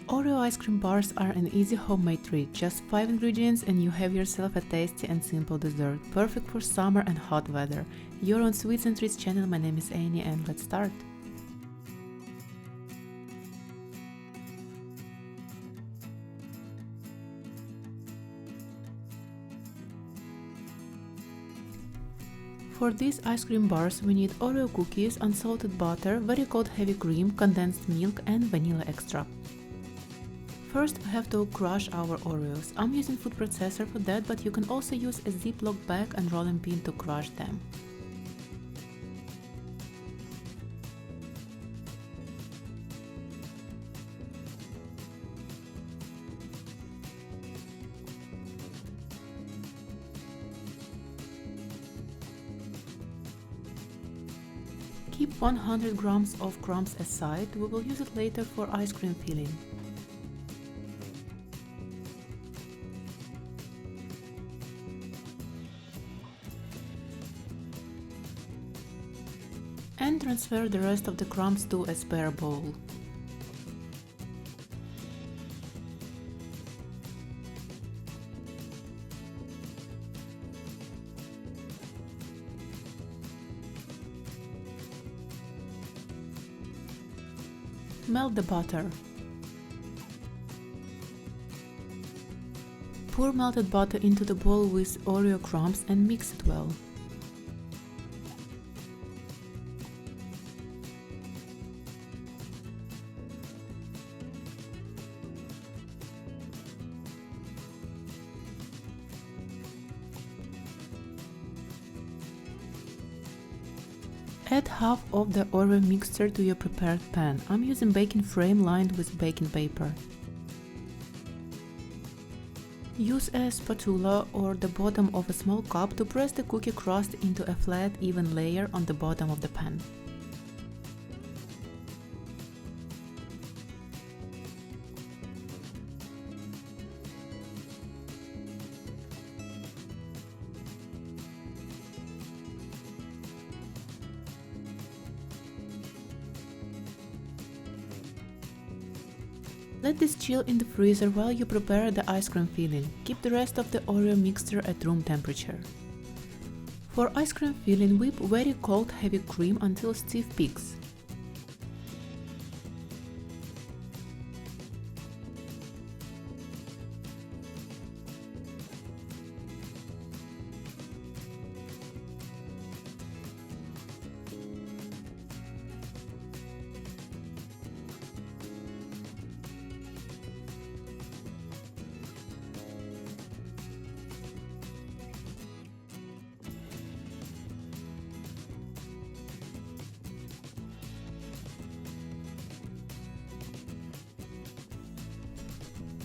Oreo ice cream bars are an easy homemade treat, just 5 ingredients and you have yourself a tasty and simple dessert, perfect for summer and hot weather. You're on Sweets and Treats channel, my name is Annie and let's start. For these ice cream bars we need Oreo cookies, unsalted butter, very cold heavy cream, condensed milk and vanilla extract. First we have to crush our Oreos. I'm using food processor for that, but you can also use a Ziploc bag and rolling pin to crush them. Keep 100 grams of crumbs aside, we will use it later for ice cream filling. And transfer the rest of the crumbs to a spare bowl. Melt the butter. Pour melted butter into the bowl with Oreo crumbs and mix it well. Add half of the Oreo mixture to your prepared pan. I'm using baking frame lined with baking paper. Use a spatula or the bottom of a small cup to press the cookie crust into a flat, even layer on the bottom of the pan. Let this chill in the freezer while you prepare the ice cream filling. Keep the rest of the Oreo mixture at room temperature. For ice cream filling, whip very cold heavy cream until stiff peaks.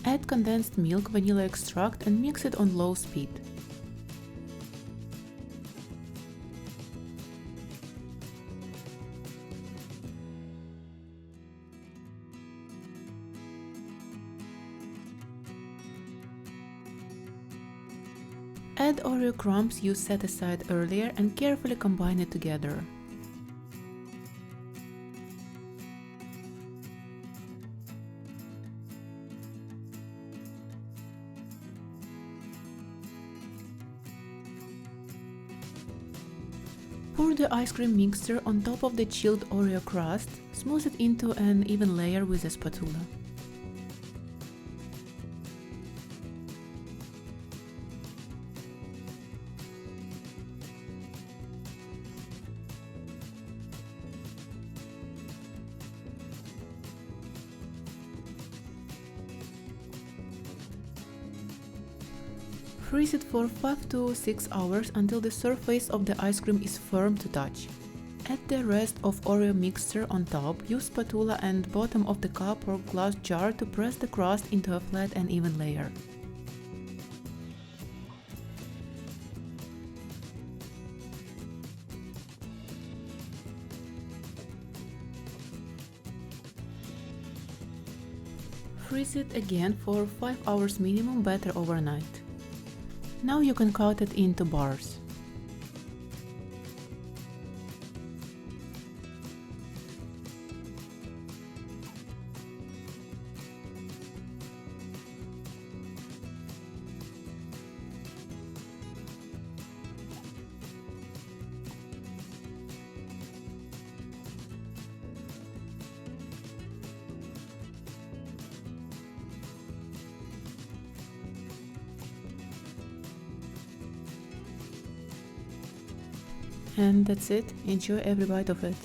Add condensed milk, vanilla extract and mix it on low speed. Add Oreo crumbs you set aside earlier and carefully combine it together. Pour the ice cream mixture on top of the chilled Oreo crust, smooth it into an even layer with a spatula. Freeze it for 5 to 6 hours until the surface of the ice cream is firm to touch. Add the rest of Oreo mixture on top, use spatula and bottom of the cup or glass jar to press the crust into a flat and even layer. Freeze it again for 5 hours minimum, better overnight. Now you can cut it into bars. And that's it. Enjoy every bite of it.